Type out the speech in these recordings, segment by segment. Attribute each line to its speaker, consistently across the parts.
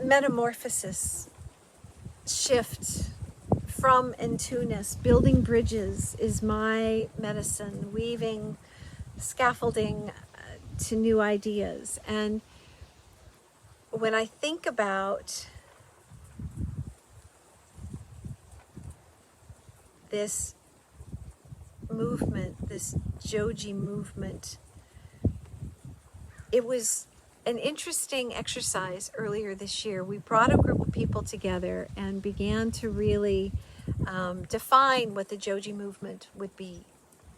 Speaker 1: metamorphosis, shift from and to-ness. Building bridges is my medicine, weaving scaffolding to new ideas. And when I think about this movement, this Joji movement, it was an interesting exercise earlier this year. We brought a group of people together and began to really define what the Joji movement would be,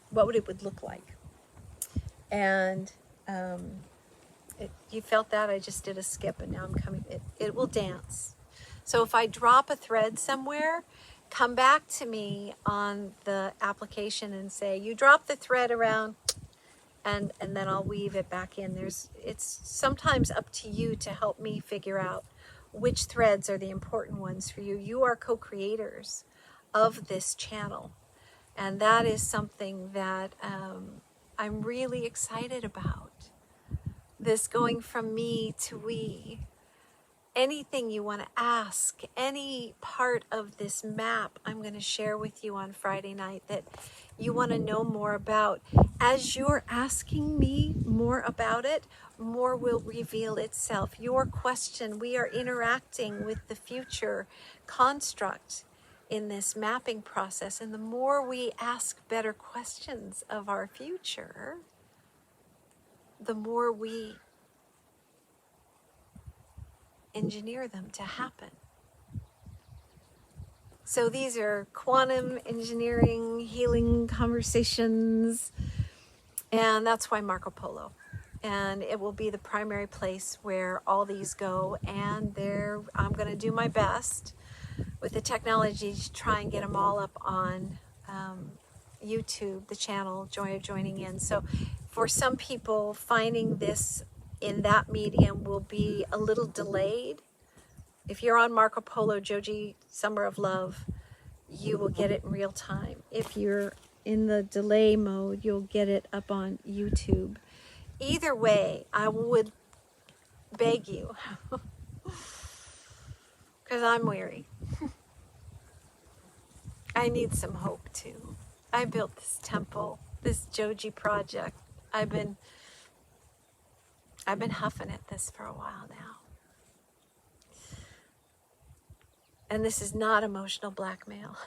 Speaker 1: what it would look like. And you felt that? I just did a skip and now I'm coming. It will dance. So if I drop a thread somewhere, come back to me on the application and say, you drop the thread around, and then I'll weave it back in. It's sometimes up to you to help me figure out which threads are the important ones for you. You are co-creators of this channel. And that is something that I'm really excited about. This going from me to we. Anything you want to ask, any part of this map I'm going to share with you on Friday night that you want to know more about. As you're asking me more about it, more will reveal itself. Your question, we are interacting with the future construct in this mapping process. And the more we ask better questions of our future, the more we engineer them to happen. So these are quantum engineering, healing conversations, and that's why Marco Polo. And it will be the primary place where all these go, and I'm going to do my best with the technology to try and get them all up on YouTube, the channel, Joy of Joining In. So for some people, finding this in that medium will be a little delayed. If you're on Marco Polo, Joji, Summer of Love, you will get it in real time. If you're in the delay mode, you'll get it up on YouTube. Either way, I would beg you, because I'm weary. I need some hope too. I built this temple, this Joji project. I've been huffing at this for a while now. And this is not emotional blackmail.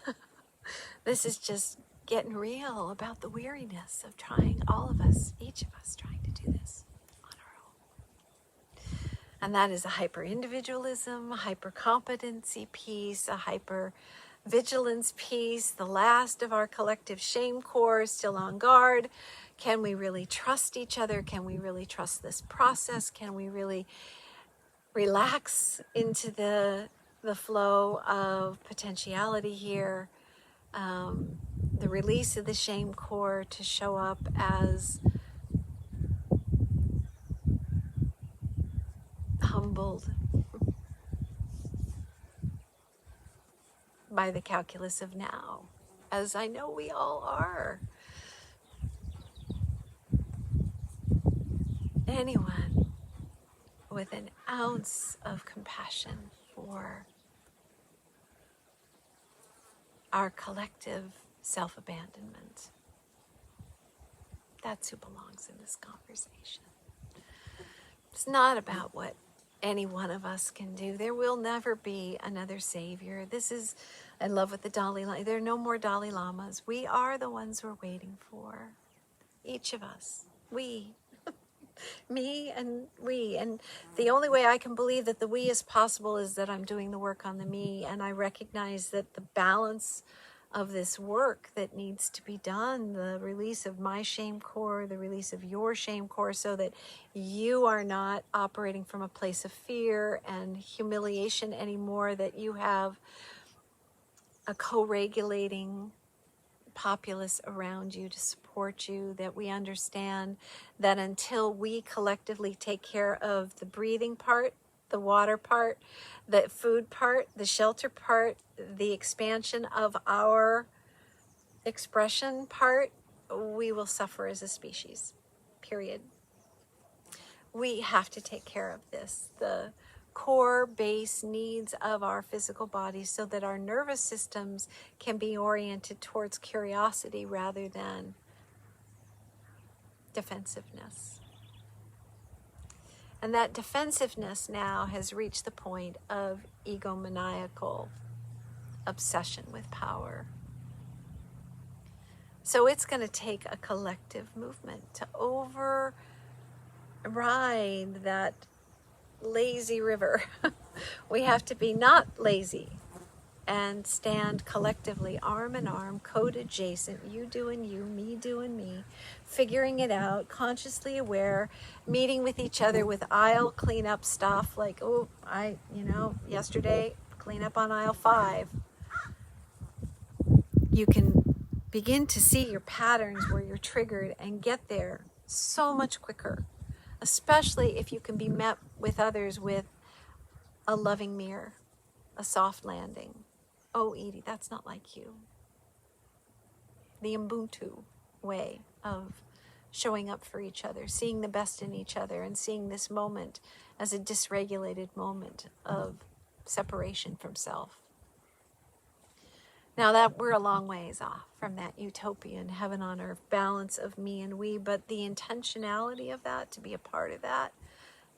Speaker 1: This is just getting real about the weariness of trying, all of us, each of us trying to do this on our own. And that is a hyper-individualism, a hyper-competency piece, a hyper-vigilance piece, the last of our collective shame core still on guard. Can we really trust each other? Can we really trust this process? Can we really relax into the flow of potentiality here? The release of the shame core to show up as humbled by the calculus of now, as I know we all are. Anyone with an ounce of compassion for our collective self-abandonment, that's who belongs in this conversation. It's not about what any one of us can do. There will never be another savior. This is, I love what the Dalai Lama, there are no more Dalai Lamas. We are the ones we're waiting for. Each of us. We. Me and we. And the only way I can believe that the we is possible is that I'm doing the work on the me, and I recognize that the balance of this work that needs to be done, the release of my shame core, the release of your shame core, so that you are not operating from a place of fear and humiliation anymore, that you have a co-regulating populace around you to support you, that we understand that until we collectively take care of the breathing part, the water part, the food part, the shelter part, the expansion of our expression part, we will suffer as a species, period. We have to take care of this. The core base needs of our physical bodies so that our nervous systems can be oriented towards curiosity rather than defensiveness. And that defensiveness now has reached the point of egomaniacal obsession with power. So it's going to take a collective movement to override that lazy river. We have to be not lazy and stand collectively, arm in arm, code adjacent, you doing you, me doing me, figuring it out, consciously aware, meeting with each other with aisle cleanup stuff like, oh, yesterday, clean up on aisle 5. You can begin to see your patterns where you're triggered and get there so much quicker, especially if you can be met with others with a loving mirror, a soft landing. Oh, Edie, that's not like you. The Ubuntu way of showing up for each other, seeing the best in each other, and seeing this moment as a dysregulated moment of separation from self. Now that we're a long ways off from that utopian heaven on earth balance of me and we, but the intentionality of that, to be a part of that,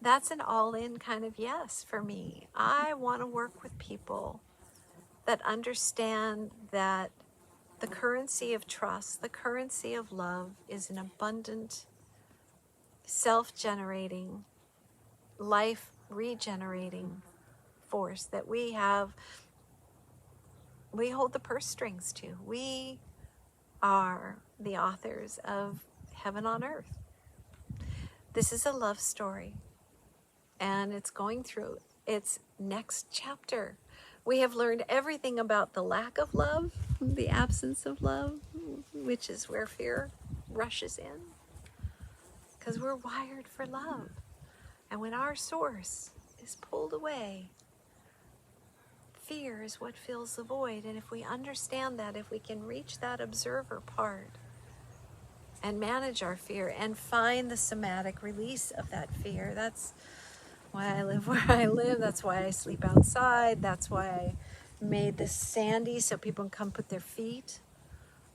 Speaker 1: that's an all-in kind of yes for me. I want to work with people that understand that the currency of trust, the currency of love is an abundant, self-generating, life-regenerating force that we hold the purse strings to. We are the authors of heaven on earth. This is a love story, and it's going through its next chapter. We have learned everything about the lack of love, the absence of love, which is where fear rushes in, because we're wired for love. And when our source is pulled away, fear is what fills the void. And if we understand that, if we can reach that observer part and manage our fear and find the somatic release of that fear, that's why I live where I live. That's why I sleep outside. That's why I made this sandy so people can come put their feet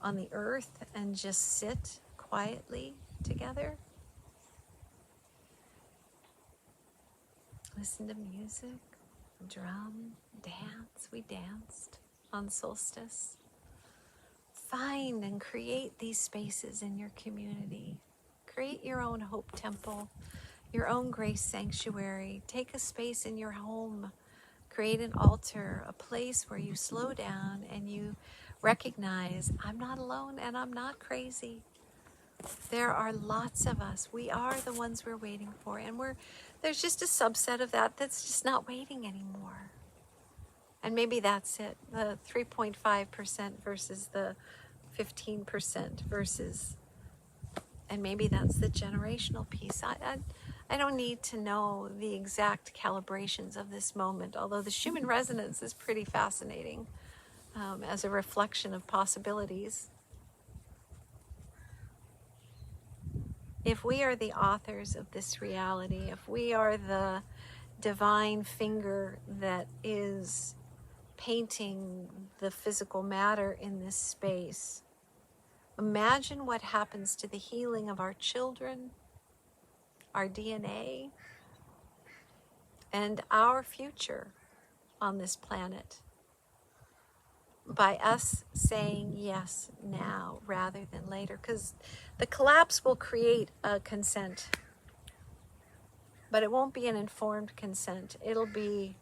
Speaker 1: on the earth and just sit quietly together. Listen to music, drum, dance. We danced on solstice. Find and create these spaces in your community. Create your own hope temple, your own grace sanctuary. Take a space in your home. Create an altar, a place where you slow down and you recognize, I'm not alone and I'm not crazy. There are lots of us. We are the ones we're waiting for. And there's just a subset of that that's just not waiting anymore. And maybe that's it. The 3.5% versus the 15% versus, and maybe that's the generational piece. I don't need to know the exact calibrations of this moment, although the Schumann resonance is pretty fascinating as a reflection of possibilities. If we are the authors of this reality, if we are the divine finger that is painting the physical matter in this space, imagine what happens to the healing of our children, our DNA, and our future on this planet by us saying yes now rather than later. Because the collapse will create a consent, but it won't be an informed consent. It'll be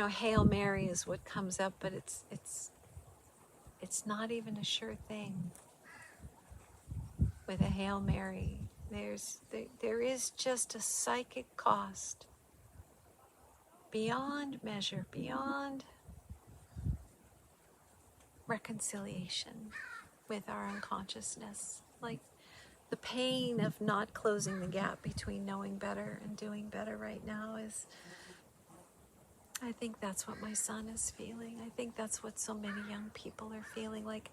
Speaker 1: Hail Mary is what comes up, but it's not even a sure thing with a Hail Mary. There is just a psychic cost beyond measure, beyond reconciliation with our unconsciousness. Like the pain of not closing the gap between knowing better and doing better right now is, I think that's what my son is feeling. I think that's what so many young people are feeling. Like,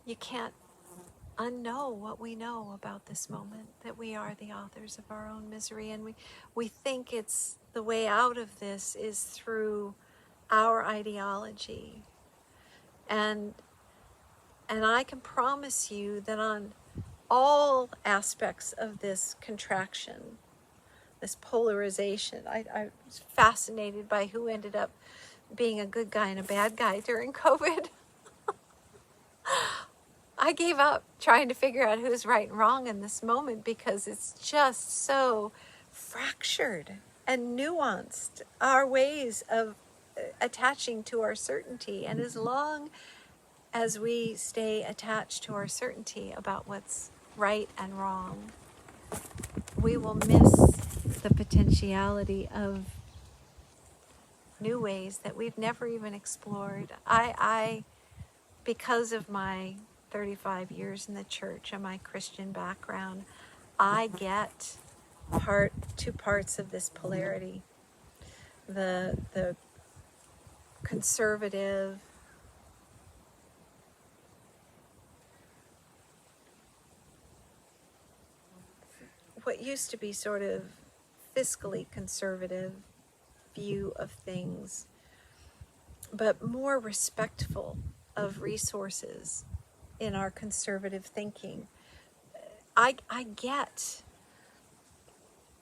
Speaker 1: You can't unknow what we know about this moment, that we are the authors of our own misery, and we think it's the way out of this is through our ideology. And I can promise you that on all aspects of this contraction, this polarization, I was fascinated by who ended up being a good guy and a bad guy during COVID. I gave up trying to figure out who's right and wrong in this moment, because it's just so fractured and nuanced, our ways of attaching to our certainty. And as long as we stay attached to our certainty about what's right and wrong, we will miss the potentiality of new ways that we've never even explored. I because of my 35 years in the church and my Christian background, I get two parts of this polarity. The conservative, what used to be sort of fiscally conservative view of things, but more respectful of resources in our conservative thinking. I get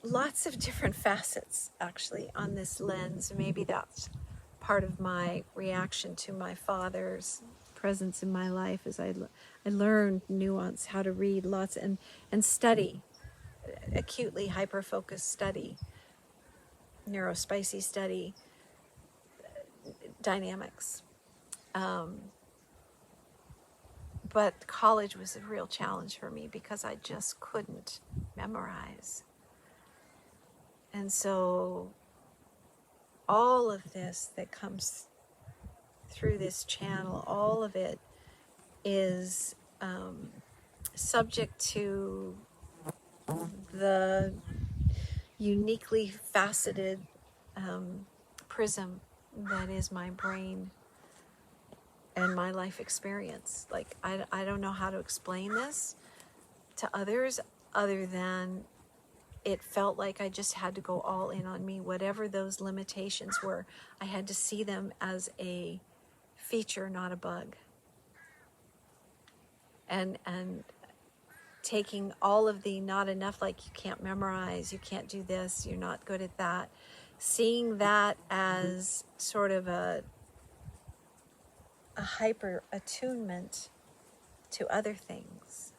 Speaker 1: lots of different facets actually on this lens. Maybe that's part of my reaction to my father's presence in my life, as I learned nuance, how to read lots and study, acutely hyper-focused study, neurospicy study, dynamics. But college was a real challenge for me because I just couldn't memorize. And so all of this that comes through this channel, all of it is subject to the uniquely faceted prism that is my brain and my life experience. Like, I don't know how to explain this to others other than it felt like I just had to go all in on me. Whatever those limitations were, I had to see them as a feature, not a bug. And taking all of the not enough, like you can't memorize, you can't do this, you're not good at that, seeing that as sort of a hyper attunement to other things.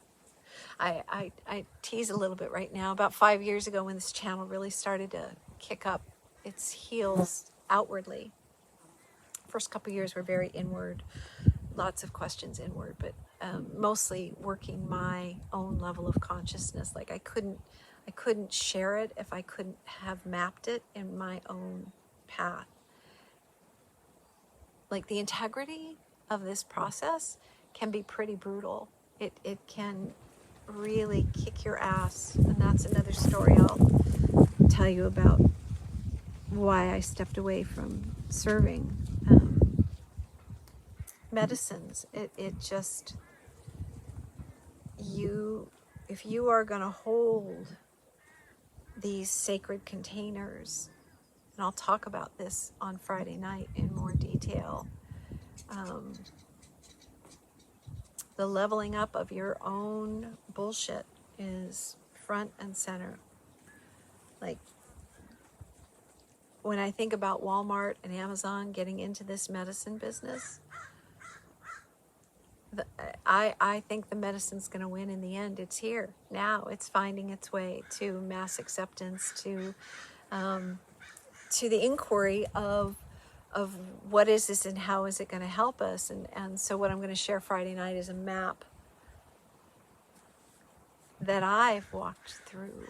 Speaker 1: I tease a little bit right now. About 5 years ago, when this channel really started to kick up its heels outwardly, first couple years were very inward, lots of questions inward, but mostly working my own level of consciousness. Like I couldn't share it if I couldn't have mapped it in my own path. Like the integrity of this process can be pretty brutal. It can really kick your ass, and that's another story I'll tell you about why I stepped away from serving medicines. It just, if you are going to hold these sacred containers, and I'll talk about this on Friday night in more detail, the leveling up of your own bullshit is front and center. Like, when I think about Walmart and Amazon getting into this medicine business, I think the medicine's going to win in the end. It's here now. It's finding its way to mass acceptance, to the inquiry of what is this and how is it going to help us. And so what I'm going to share Friday night is a map that I've walked through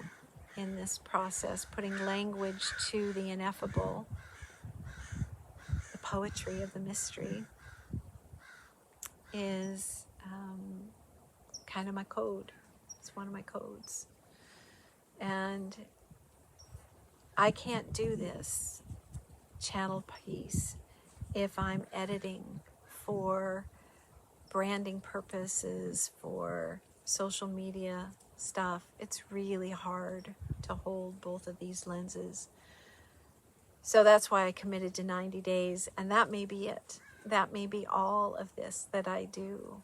Speaker 1: in this process, putting language to the ineffable, the poetry of the mystery is kind of my code. It's one of my codes. And I can't do this channel piece if I'm editing for branding purposes, for social media stuff, it's really hard to hold both of these lenses. So that's why I committed to 90 days, and that may be it. That may be all of this that I do.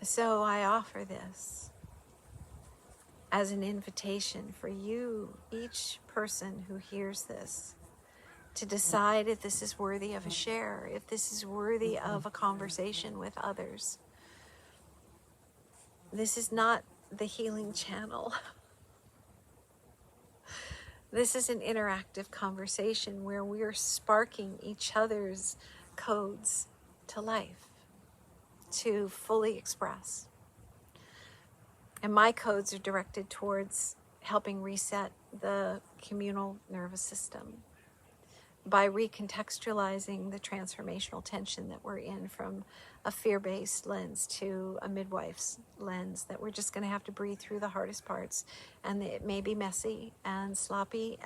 Speaker 1: So I offer this as an invitation for you, each person who hears this, to decide if this is worthy of a share, if this is worthy of a conversation with others. This is not the healing channel. This is an interactive conversation where we're sparking each other's codes to life, to fully express. And my codes are directed towards helping reset the communal nervous system by recontextualizing the transformational tension that we're in, from a fear-based lens to a midwife's lens, that we're just going to have to breathe through the hardest parts. And it may be messy and sloppy,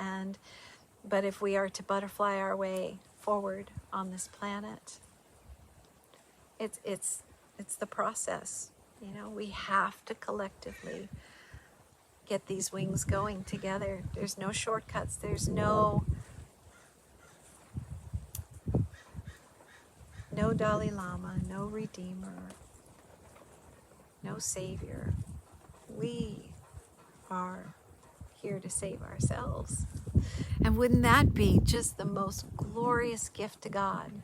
Speaker 1: but if we are to butterfly our way forward on this planet, it's the process. You know, we have to collectively get these wings going together. There's no shortcuts. There's no Dalai Lama, no Redeemer, no Savior. We are here to save ourselves. And wouldn't that be just the most glorious gift to God,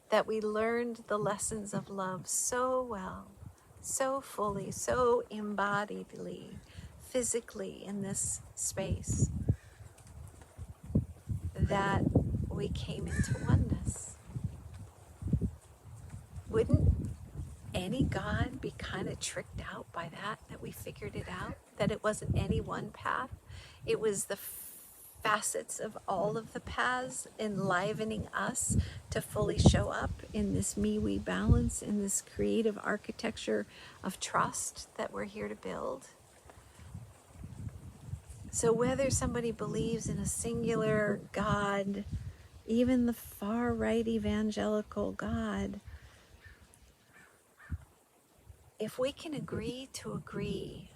Speaker 1: that we learned the lessons of love so well, so fully, so embodiedly, physically in this space, that we came into oneness? Wouldn't any God be kind of tricked out by that we figured it out, that it wasn't any one path? It was the facets of all of the paths enlivening us to fully show up in this me-we balance, in this creative architecture of trust that we're here to build. So whether somebody believes in a singular God, even the far-right evangelical God, if we can agree to agree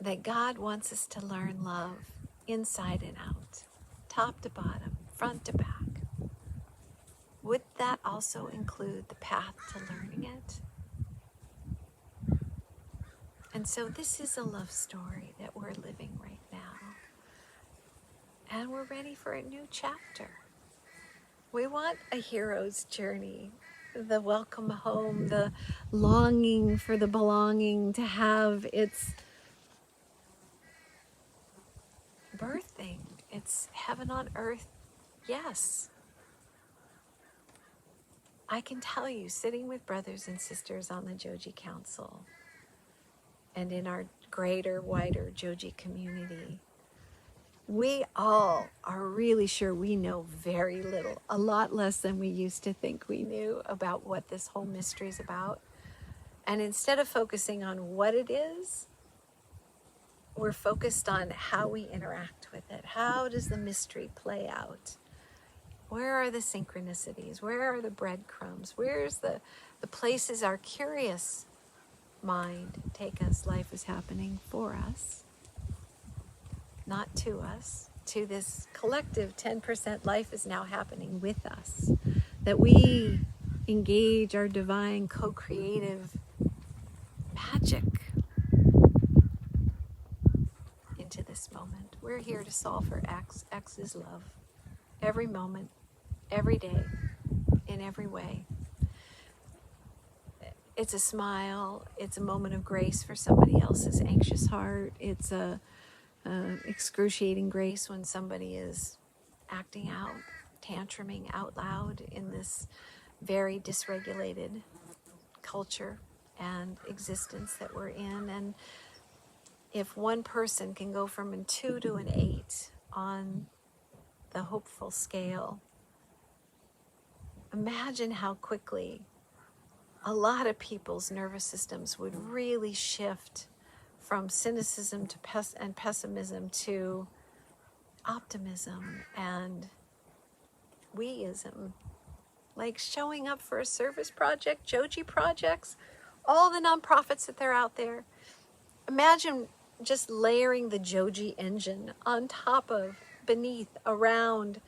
Speaker 1: that God wants us to learn love inside and out, top to bottom, front to back, would that also include the path to learning it? And so this is a love story that we're living right now. And we're ready for a new chapter. We want a hero's journey, the welcome home, the longing for the belonging to have its birthing, its heaven on earth. Yes. I can tell you, sitting with brothers and sisters on the Joji Council and in our greater, wider Joji community, we all are really sure we know very little, a lot less than we used to think we knew about what this whole mystery is about. And instead of focusing on what it is, we're focused on how we interact with it. How does the mystery play out? Where are the synchronicities? Where are the breadcrumbs? Where's the places our curious mind take us? Life is happening for us, not to us. To this collective 10%, life is now happening with us. That we engage our divine co-creative magic into this moment. We're here to solve for X. X is love. Every moment, every day, in every way. It's a smile. It's a moment of grace for somebody else's anxious heart. It's a excruciating grace when somebody is acting out, tantruming out loud in this very dysregulated culture and existence that we're in. And if one person can go from a 2 to an 8 on the hopeful scale, imagine how quickly a lot of people's nervous systems would really shift from cynicism to pessimism to optimism and weism, like showing up for a service project, Joji projects, all the nonprofits that they're out there. Imagine just layering the Joji engine on top of, beneath, around,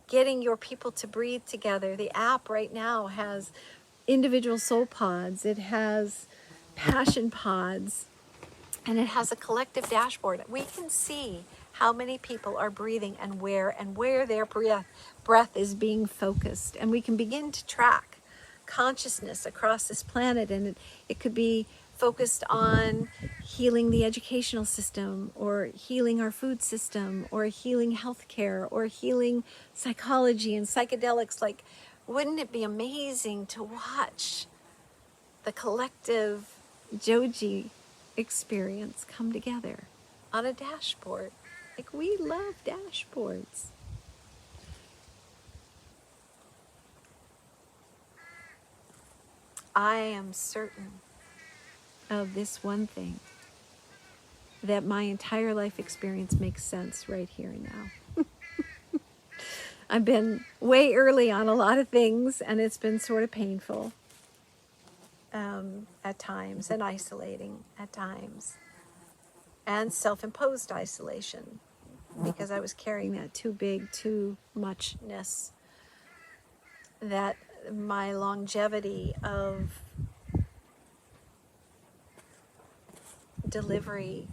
Speaker 1: getting your people to breathe together. The app right now has individual soul pods, it has passion pods, and it has a collective dashboard. We can see how many people are breathing and where their breath is being focused. And we can begin to track consciousness across this planet. And it could be focused on healing the educational system, or healing our food system, or healing healthcare, or healing psychology and psychedelics. Like, wouldn't it be amazing to watch the collective Joji experience come together on a dashboard? Like, we love dashboards. I am certain of this one thing, that my entire life experience makes sense right here and now. I've been way early on a lot of things, and it's been sort of painful at times, and isolating at times, and self-imposed isolation, because I was carrying that too muchness, that my longevity of delivery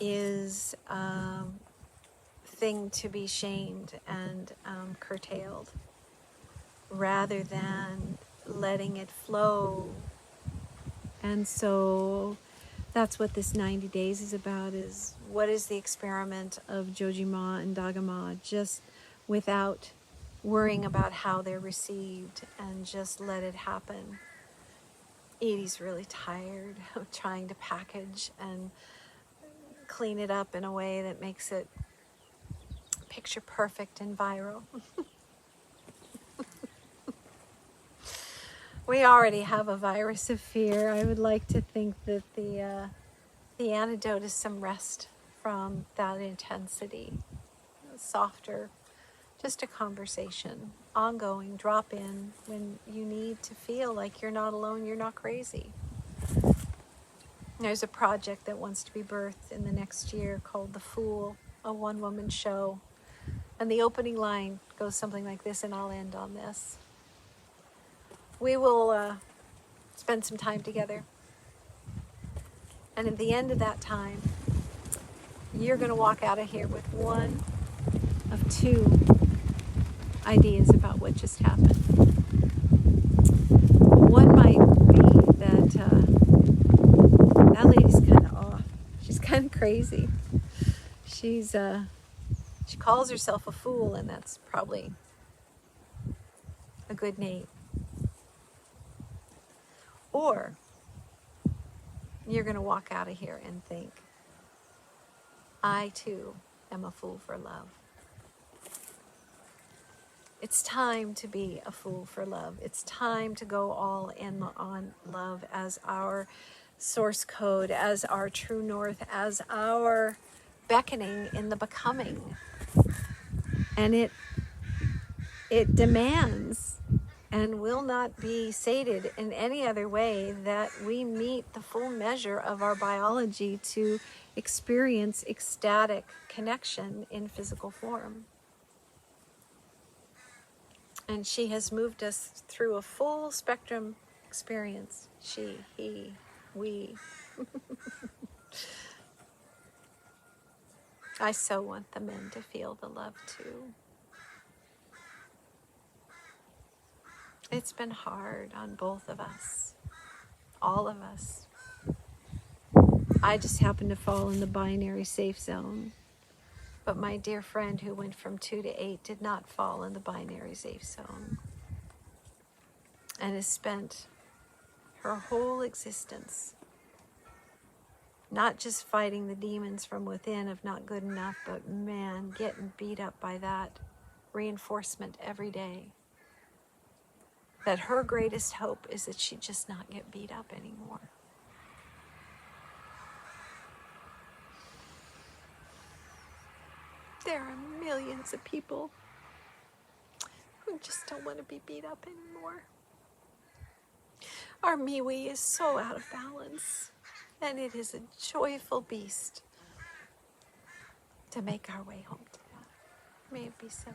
Speaker 1: is a thing to be shamed and curtailed, rather than letting it flow. And so that's what this 90 days is about, is what is the experiment of Jojima and Dagama, just without worrying about how they're received, and just let it happen. Edie's really tired of trying to package and clean it up in a way that makes it picture perfect and viral. We already have a virus of fear. I would like to think that the antidote is some rest from that intensity, softer, just a conversation, ongoing, drop in when you need to feel like you're not alone, you're not crazy. There's a project that wants to be birthed in the next year called The Fool, a one-woman show. And the opening line goes something like this, and I'll end on this. We will spend some time together. And at the end of that time, you're going to walk out of here with one of two ideas about what just happened. One might be that that lady's kind of off. She's kind of crazy. She calls herself a fool, and that's probably a good name. Or you're going to walk out of here and think, I too am a fool for love. It's time to be a fool for love. It's time to go all in on love as our source code, as our true north, as our beckoning in the becoming. And it demands and will not be sated in any other way that we meet the full measure of our biology to experience ecstatic connection in physical form. And she has moved us through a full spectrum experience. She, he, we. I so want the men to feel the love too. It's been hard on both of us, all of us. I just happened to fall in the binary safe zone. But my dear friend who went from 2 to 8 did not fall in the binary safe zone, and has spent her whole existence not just fighting the demons from within of not good enough, but man, getting beat up by that reinforcement every day. That her greatest hope is that she just not get beat up anymore. There are millions of people who just don't want to be beat up anymore. Our Miwi is so out of balance, and it is a joyful beast to make our way home to God. May it be so.